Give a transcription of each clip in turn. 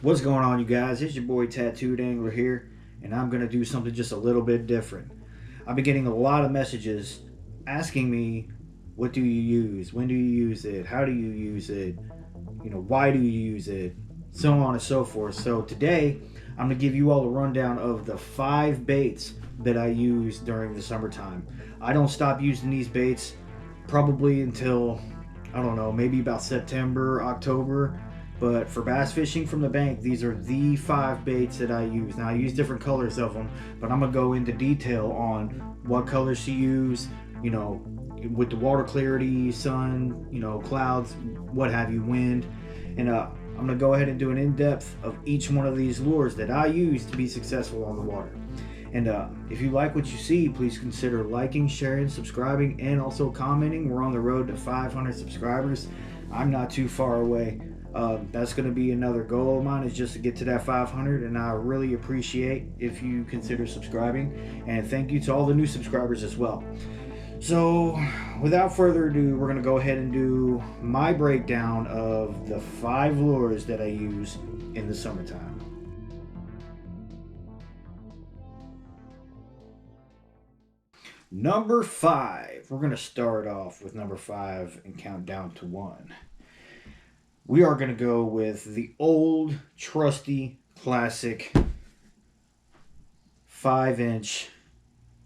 What's going on, you guys? It's your boy Tattooed Angler here, and I'm going to do something just a little bit different. I've been getting a lot of messages asking me, what do you use? When do you use it? How do you use it? Why do you use it? So on and so forth. So today, I'm going to give you all a rundown of the 5 baits that I use during the summertime. I don't stop using these baits probably until, I don't know, maybe about September, October. But for bass fishing from the bank, these are the 5 baits that I use. Now I use different colors of them, but I'm gonna go into detail on what colors to use, with the water clarity, sun, clouds, what have you, wind. And I'm gonna go ahead and do an in-depth of each one of these lures that I use to be successful on the water. And if you like what you see, please consider liking, sharing, subscribing, and also commenting. We're on the road to 500 subscribers. I'm not too far away. That's going to be another goal of mine, is just to get to that 500, and I really appreciate if you consider subscribing, and thank you to all the new subscribers as well. So without further ado, we're going to go ahead and do my breakdown of the 5 lures that I use in the summertime. Number 5. We're going to start off with number 5 and count down to 1. We are going to go with the old, trusty, classic 5-inch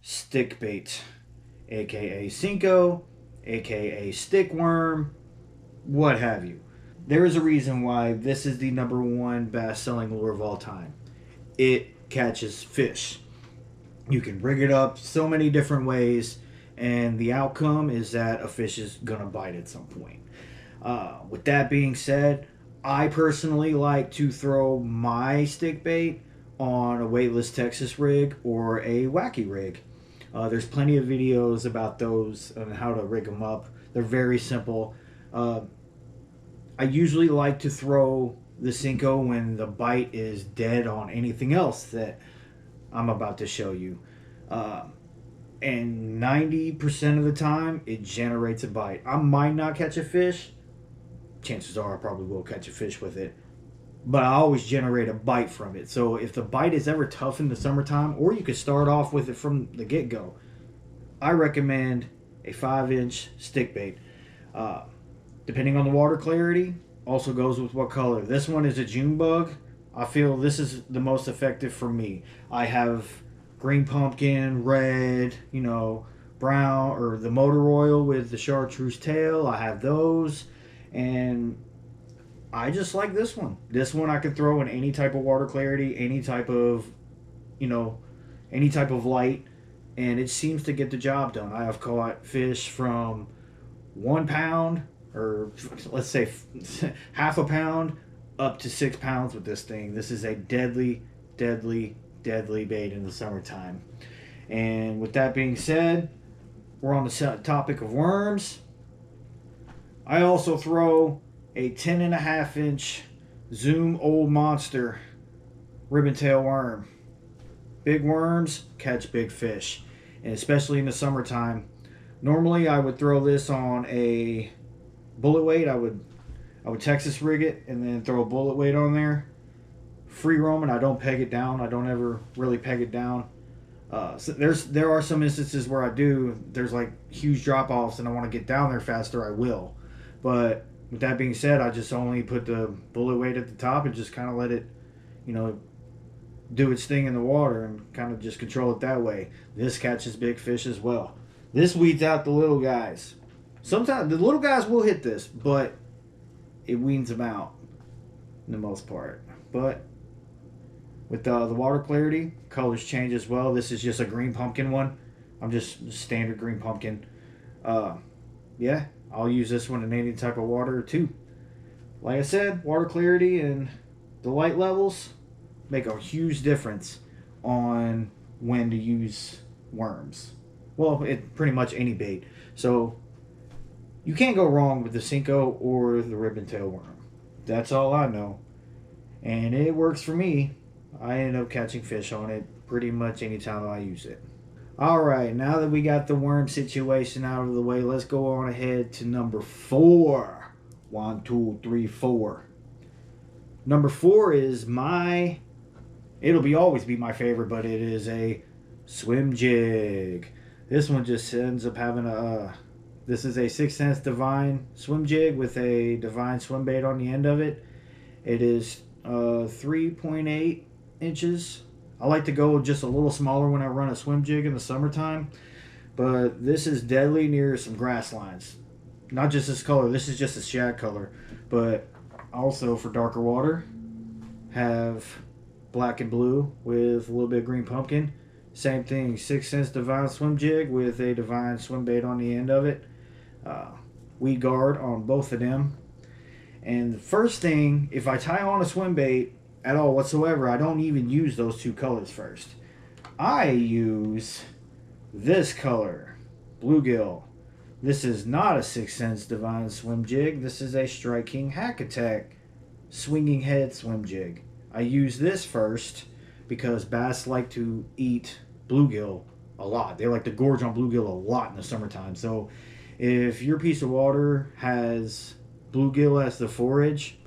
stick bait, aka Cinco, aka stick worm, what have you. There is a reason why this is the number 1 bass selling lure of all time. It catches fish. You can rig it up so many different ways, and the outcome is that a fish is going to bite at some point. With that being said, I personally like to throw my stick bait on a weightless Texas rig or a wacky rig. There's plenty of videos about those and how to rig them up. They're very simple. I usually like to throw the Cinco when the bite is dead on anything else that I'm about to show you. And 90% of the time, it generates a bite. I might not catch a fish. Chances are I probably will catch a fish with it, but I always generate a bite from it. So if the bite is ever tough in the summertime, or you could start off with it from the get-go, I recommend a 5-inch stick bait. Depending on the water clarity, also goes with what color. This one is a June bug. I feel this is the most effective for me. I have green pumpkin, red, brown, or the motor oil with the chartreuse tail. I have those. And I just like this one. This one I could throw in any type of water clarity, any type of light, and it seems to get the job done. I have caught fish from 1 pound, or let's say half a pound, up to 6 pounds with this thing. This is a deadly, deadly, deadly bait in the summertime. And with that being said, we're on the topic of worms. I also throw a 10.5-inch Zoom Old Monster ribbon tail worm. Big worms catch big fish, and especially in the summertime. Normally I would throw this on a bullet weight. I would Texas rig it and then throw a bullet weight on there. Free roaming, I don't peg it down. I don't ever really peg it down. So there are some instances where I do. There's like huge drop-offs and I want to get down there faster, I will. But with that being said, I just only put the bullet weight at the top and just kind of let it, do its thing in the water and kind of just control it that way. This catches big fish as well. This weeds out the little guys. Sometimes the little guys will hit this, but it weans them out in the most part. But with the water clarity, colors change as well. This is just a green pumpkin one. I'm just standard green pumpkin. Yeah, I'll use this one in any type of water too. Like I said, water clarity and the light levels make a huge difference on when to use worms. Well, pretty much any bait. So you can't go wrong with the Cinco or the ribbon tail worm. That's all I know. And it works for me. I end up catching fish on it pretty much anytime I use it. Alright, now that we got the worm situation out of the way, let's go on ahead to number 4. 1, 2, 3, 4. Number 4 is it'll be always be my favorite, but it is a swim jig. This one just ends up having this is a 6 cents Divine swim jig with a Divine swim bait on the end of it. It is 3.8 inches. I like to go just a little smaller when I run a swim jig in the summertime, but this is deadly near some grass lines. Not just this color, this is just a shad color, but also for darker water, have black and blue with a little bit of green pumpkin. Same thing, 6 cents Divine swim jig with a Divine swim bait on the end of it. Weed guard on both of them. And the first thing, if I tie on a swim bait at all whatsoever, I don't even use those two colors first. I use this color, bluegill. This is not a 6 cents Divine swim jig. This is a Strike King Hack Attack swinging head swim jig. I use this first because bass like to eat bluegill a lot. They like to gorge on bluegill a lot in the summertime. So if your piece of water has bluegill as the forage,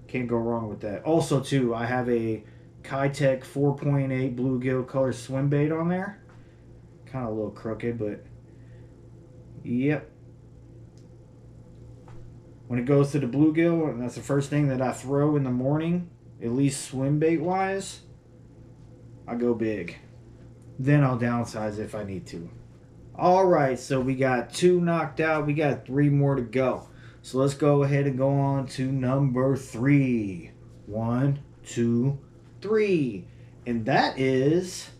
can't go wrong with that. Also, too, I have a Kitech 4.8 bluegill color swim bait on there. Kind of a little crooked, but yep. When it goes to the bluegill, and that's the first thing that I throw in the morning, at least swim bait wise, I go big. Then I'll downsize if I need to. Alright, so we got 2 knocked out. We got 3 more to go. So let's go ahead and go on to number 3. 1, 2, 3. And that is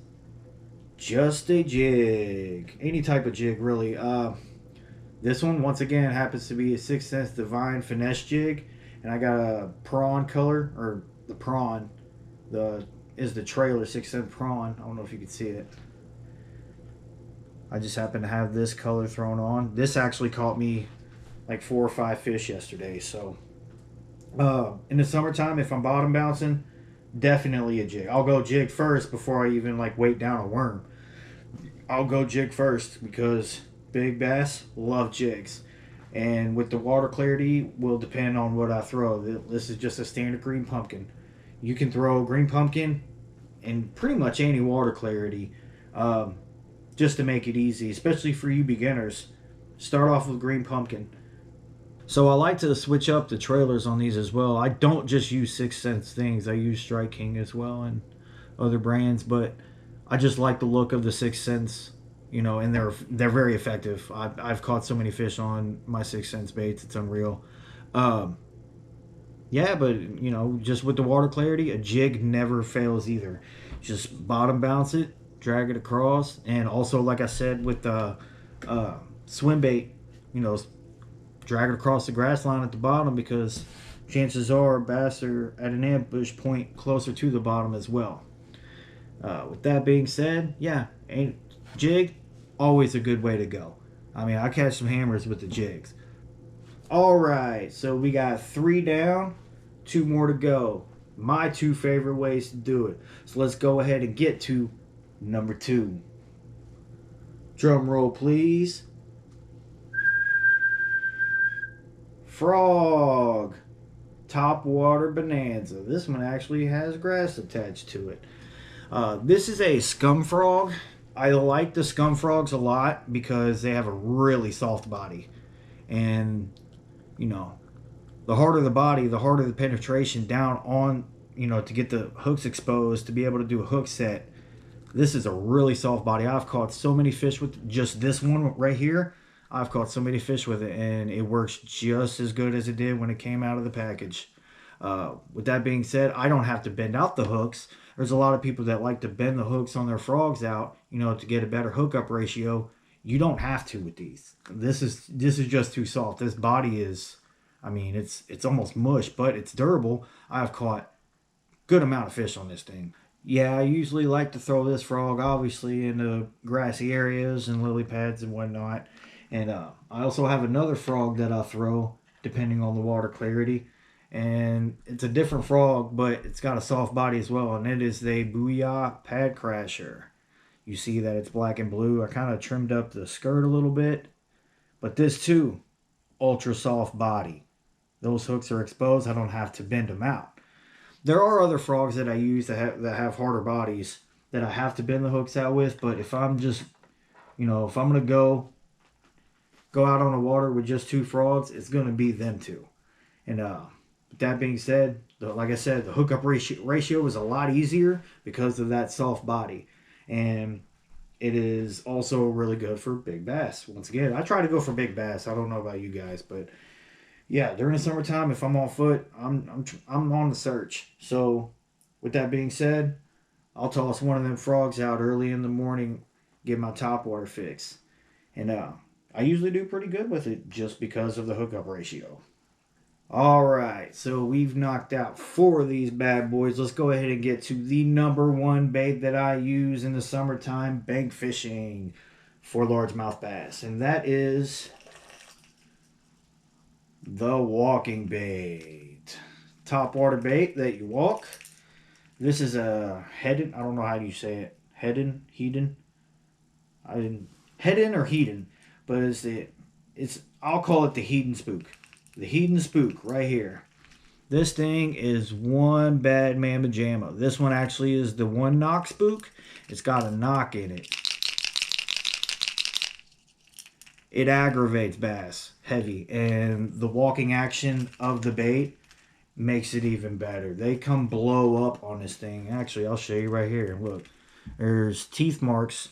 just a jig. Any type of jig, really. This one, once again, happens to be a 6 cents Divine finesse jig. And I got a prawn color, or the prawn. Is the trailer 6 cent prawn. I don't know if you can see it. I just happen to have this color thrown on. This actually caught me like 4 or 5 fish yesterday. So in the summertime, if I'm bottom bouncing, definitely a jig. I'll go jig first before I even like weight down a worm. I'll go jig first because big bass love jigs. And with the water clarity will depend on what I throw. This is just a standard green pumpkin. You can throw green pumpkin in pretty much any water clarity. Just to make it easy, especially for you beginners. Start off with green pumpkin. So I like to switch up the trailers on these as well. I don't just use 6 cents things. I use Strike King as well and other brands, but I just like the look of the 6 cents, and they're very effective. I've caught so many fish on my 6 cents baits, it's unreal. Yeah, but just with the water clarity, a jig never fails either. Just bottom bounce it, drag it across, and also, like I said, with the swim bait, drag it across the grass line at the bottom because chances are bass are at an ambush point closer to the bottom as well. With that being said, yeah, jig, always a good way to go. I mean, I catch some hammers with the jigs. Alright, so we got 3 down, 2 more to go. My 2 favorite ways to do it. So let's go ahead and get to number 2. Drum roll, please. Frog. Top water bonanza. This one actually has grass attached to it. This is a scum frog. I like the scum frogs a lot because they have a really soft body. And, the harder the body, the harder the penetration down on, to get the hooks exposed, to be able to do a hook set. This is a really soft body. I've caught so many fish with just this one right here. I've caught so many fish with it, and it works just as good as it did when it came out of the package. With that being said, I don't have to bend out the hooks. There's a lot of people that like to bend the hooks on their frogs out, to get a better hookup ratio. You don't have to with these. This is just too soft. This body is, it's almost mush, but it's durable. I've caught good amount of fish on this thing. Yeah, I usually like to throw this frog, obviously, in the grassy areas and lily pads and whatnot. And I also have another frog that I throw, depending on the water clarity. And it's a different frog, but it's got a soft body as well. And it is the Booyah Pad Crasher. You see that it's black and blue. I kind of trimmed up the skirt a little bit. But this too, ultra soft body. those hooks are exposed, I don't have to bend them out. There are other frogs that I use that have harder bodies that I have to bend the hooks out with, but if I'm just, if I'm gonna go out on the water with just two frogs, it's gonna be them two. And with that being said, like I said, the hookup ratio is a lot easier because of that soft body, and it is also really good for big bass. Once again, I try to go for big bass. I don't know about you guys, but yeah, during the summertime, if I'm on foot, I'm on the search. So, with that being said, I'll toss one of them frogs out early in the morning, get my top water fix, and I usually do pretty good with it just because of the hookup ratio. All right, so we've knocked out 4 of these bad boys. Let's go ahead and get to the number 1 bait that I use in the summertime bank fishing for largemouth bass, and that is the walking bait. Top water bait that you walk. This is a headin. I don't know how you say it. Headin. I didn't headin or heedin, but it's I'll call it the heedin spook. The heedin spook right here. This thing is one bad mamma jamma. This one actually is the one knock spook. It's got a knock in it. It aggravates bass heavy, and the walking action of the bait makes it even better. They come blow up on this thing. Actually, I'll show you right here. Look, there's teeth marks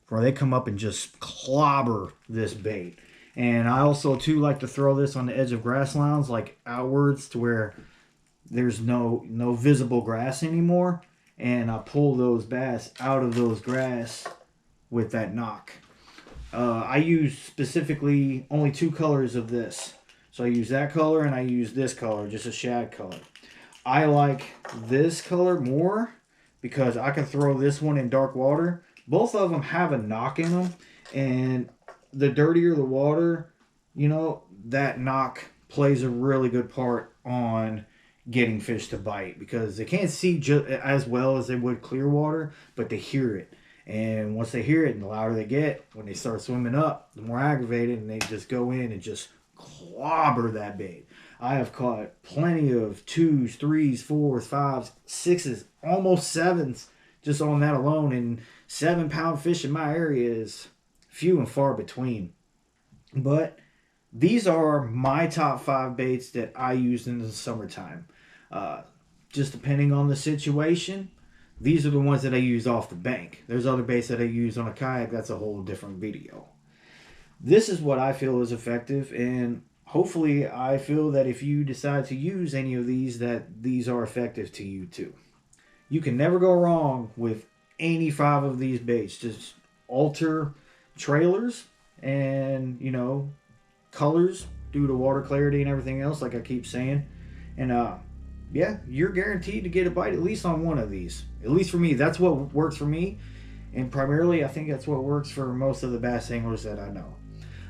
where they come up and just clobber this bait. And I also too like to throw this on the edge of grass lines, like outwards to where there's no visible grass anymore, and I pull those bass out of those grass with that knock. I use specifically only 2 colors of this. So I use that color and I use this color, just a shad color. I like this color more because I can throw this one in dark water. Both of them have a knock in them, and the dirtier the water, that knock plays a really good part on getting fish to bite because they can't see as well as they would clear water, but they hear it. And once they hear it, and the louder they get, when they start swimming up, the more aggravated, and they just go in and just clobber that bait. I have caught plenty of 2s, 3s, 4s, 5s, 6s, almost 7s just on that alone. And 7-pound fish in my area is few and far between. But these are my top 5 baits that I use in the summertime. Just depending on the situation, these are the ones that I use off the bank. There's other baits that I use on a kayak. That's a whole different video. This is what I feel is effective, and hopefully I feel that if you decide to use any of these, that these are effective to you too. You can never go wrong with any 5 of these baits. Just alter trailers and, colors due to water clarity and everything else, like I keep saying. And yeah, you're guaranteed to get a bite at least on one of these. At least for me, that's what works for me. And primarily, I think that's what works for most of the bass anglers that I know.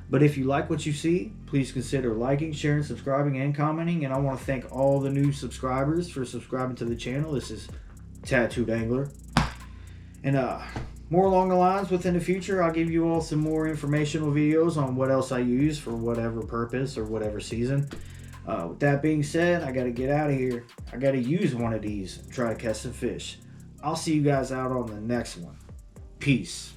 But if you like what you see, please consider liking, sharing, subscribing, and commenting. And I want to thank all the new subscribers for subscribing to the channel. This is Tattooed Angler. And more along the lines, within the future, I'll give you all some more informational videos on what else I use for whatever purpose or whatever season. With that being said, I got to get out of here. I got to use one of these and try to catch some fish. I'll see you guys out on the next one. Peace.